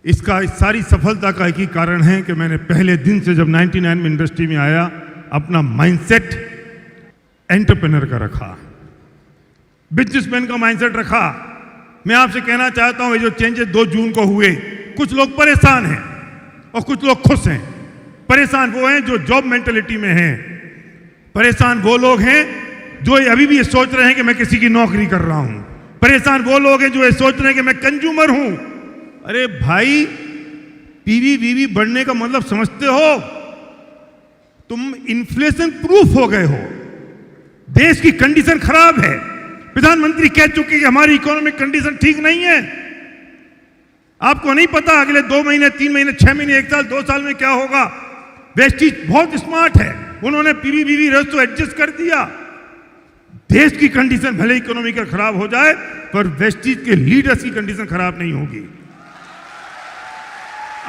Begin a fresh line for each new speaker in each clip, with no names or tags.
इसका इस सारी सफलता का एक ही कारण है कि मैंने पहले दिन से जब 99 में इंडस्ट्री में आया अपना माइंडसेट एंटरप्रेन्योर का रखा, बिजनेसमैन का माइंडसेट रखा। मैं आपसे कहना चाहता हूं ये जो चेंजेस 2 जून को हुए, कुछ लोग परेशान हैं और कुछ लोग खुश हैं। परेशान वो हैं जो जॉब मेंटेलिटी में हैं, परेशान वो लोग हैं जो अभी भी ये सोच रहे हैं कि मैं किसी की नौकरी कर रहा हूं, परेशान वो लोग हैं जो ये सोच रहे हैं कि मैं कंज्यूमर हूं। अरे भाई, पीवी वीवी बढ़ने का मतलब समझते हो? तुम इन्फ्लेशन प्रूफ हो गए हो। देश की कंडीशन खराब है। प्रधानमंत्री कह चुके कि हमारी इकोनॉमिक कंडीशन ठीक नहीं है। आपको नहीं पता अगले 2 महीने, 3 महीने, 6 महीने, 1 साल, 2 साल में क्या होगा। वेस्टीज बहुत स्मार्ट है, उन्होंने पीवी वीवी रेशो एडजस्ट कर दिया। देश की कंडीशन भले इकोनॉमी का खराब हो जाए पर वेस्टीज के लीडर्स की कंडीशन खराब नहीं होगी।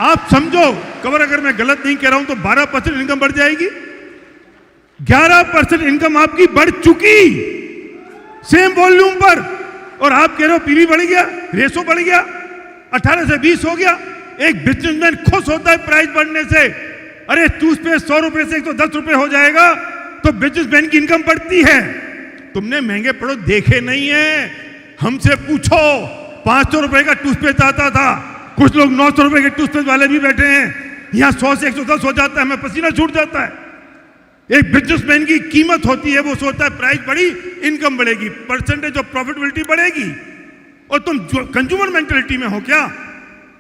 आप समझो, कवर अगर मैं गलत नहीं कह रहा हूं तो 12% इनकम बढ़ जाएगी। 11% इनकम आपकी बढ़ चुकी सेम वॉल्यूम पर, और आप कह रहे हो पीवी बढ़ गया, रेशो बढ़ गया, 18 से 20 हो गया। एक बिजनेसमैन खुश होता है प्राइस बढ़ने से। अरे टूथपेस्ट 100 रुपए से 110 रुपए हो जाएगा तो बिजनेसमैन की इनकम बढ़ती है। तुमने महंगे प्रोडक्ट देखे नहीं है। हमसे पूछो, 500 रुपए का टूथपेस्ट आता था, कुछ लोग 900 रुपए के टूथपेस्ट वाले भी बैठे हैं। यहां 100 से 110 हो जाता है, हमें पसीना छूट जाता है। एक बिजनेसमैन की कीमत होती है, वो सोचता है प्राइस बढ़ी इनकम बढ़ेगी, परसेंटेज ऑफ प्रॉफिटेबिलिटी बढ़ेगी। और तुम कंज्यूमर मेंटालिटी में हो क्या?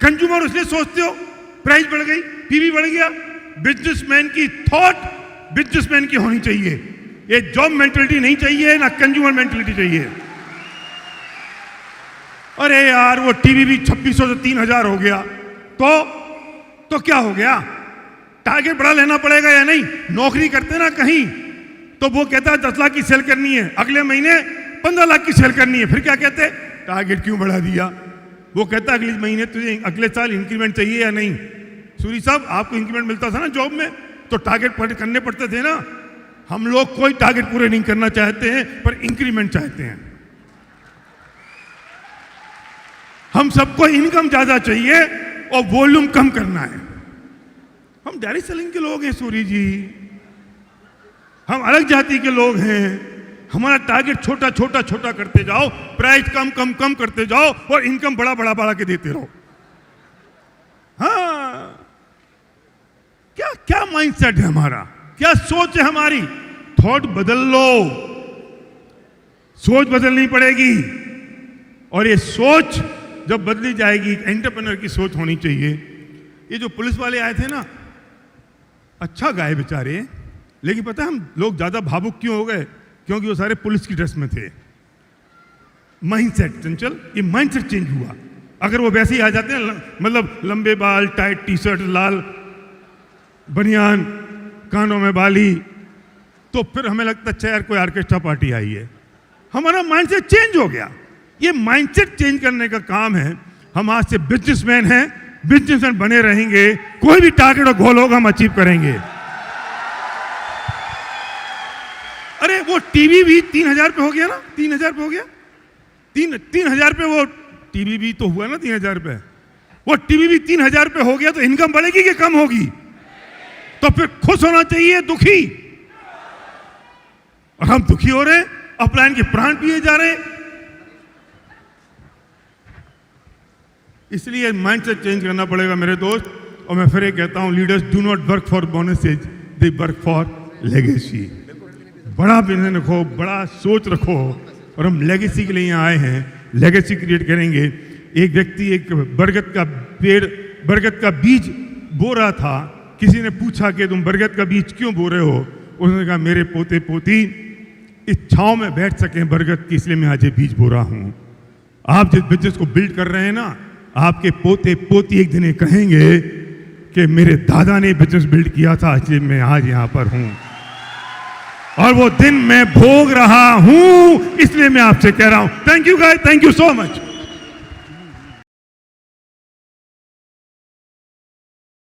कंज्यूमर इसलिए सोचते हो प्राइस बढ़ गई, पीवी बढ़ गया। बिजनेसमैन की थॉट बिजनेसमैन की होनी चाहिए। ये जॉब मेंटालिटी नहीं चाहिए, ना कंज्यूमर मेंटालिटी चाहिए। अरे यार, वो टीवी भी 2600 से 3000 हो गया तो क्या हो गया? टारगेट बड़ा लेना पड़ेगा या नहीं? नौकरी करते ना कहीं तो वो कहता है 10 लाख की सेल करनी है, अगले महीने 15 लाख की सेल करनी है। फिर क्या कहते? टारगेट क्यों बढ़ा दिया? वो कहता अगले महीने तुझे अगले साल इंक्रीमेंट चाहिए या नहीं? सूरी साहब, आपको इंक्रीमेंट मिलता था ना जॉब में, तो टारगेट करने पड़ते थे ना। हम लोग कोई टारगेट पूरे नहीं करना चाहते हैं पर इंक्रीमेंट चाहते हैं। हम सबको इनकम ज्यादा चाहिए और वॉल्यूम कम करना है। हम डायरेक्ट सेलिंग के लोग हैं सूरी जी, हम अलग जाति के लोग हैं। हमारा टारगेट छोटा छोटा छोटा करते जाओ, प्राइस कम कम कम करते जाओ और इनकम बड़ा बड़ा बढ़ा के देते रहो। हाँ, क्या क्या माइंडसेट है हमारा, क्या सोच है हमारी? थॉट बदल लो, सोच बदलनी पड़ेगी। और ये सोच जब बदली जाएगी, एंटरप्रेन्योर की सोच होनी चाहिए। ये जो पुलिस वाले आए थे ना, अच्छा गाए बेचारे, लेकिन पता है हम लोग ज्यादा भावुक क्यों हो गए? क्योंकि वो सारे पुलिस की ड्रेस में थे। माइंडसेट चंचल, ये माइंडसेट चेंज हुआ। अगर वो वैसे ही आ जाते हैं, मतलब लंबे बाल, टाइट टी शर्ट, लाल बनियान, कानों में बाली, तो फिर हमें लगता है यार कोई ऑर्केस्ट्रा पार्टी आई है। हमारा माइंडसेट चेंज हो गया। ये माइंडसेट चेंज करने का काम है। हम आज से बिजनेसमैन हैं, बिजनेसमैन बने रहेंगे। कोई भी टारगेट और गोल होगा हम अचीव करेंगे। अरे वो टीवी भी 3000 पे हो गया ना, 3000 पे हो गया, 3000 पे वो टीवी भी तो हुआ ना 3000 पे। वो टीवी भी 3000 पे हो गया तो इनकम बढ़ेगी कि कम होगी? तो फिर खुश होना चाहिए, दुखी? और हम दुखी हो रहे हैं, अपलायन के प्राण पिए जा रहे हैं। इसलिए माइंडसेट चेंज करना पड़ेगा मेरे दोस्त। और मैं फिर ये कहता हूं, leaders do not work for bonuses, they work for legacy. बड़ा विजन रखो, बड़ा सोच रखो, और हम लेगेसी के लिए यहाँ आए हैं। लेगेसी क्रिएट करेंगे। एक व्यक्ति एक बरगद का पेड़, बरगद का बीज बो रहा था। किसी ने पूछा कि तुम बरगद का बीज क्यों बो रहे हो? उसने कहा मेरे पोते पोती इस छांव में बैठ सकें बरगद की, इसलिए मैं आज ये बीज बो रहा हूं। आप जिस बिजनेस को बिल्ड कर रहे हैं ना, आपके पोते पोती एक दिन ये कहेंगे कि मेरे दादा ने बिजनेस बिल्ड किया था, इसलिए मैं आज यहां पर हूं। और वो दिन मैं भोग रहा हूं, इसलिए मैं आपसे कह रहा हूं। Thank you guys, thank you so much.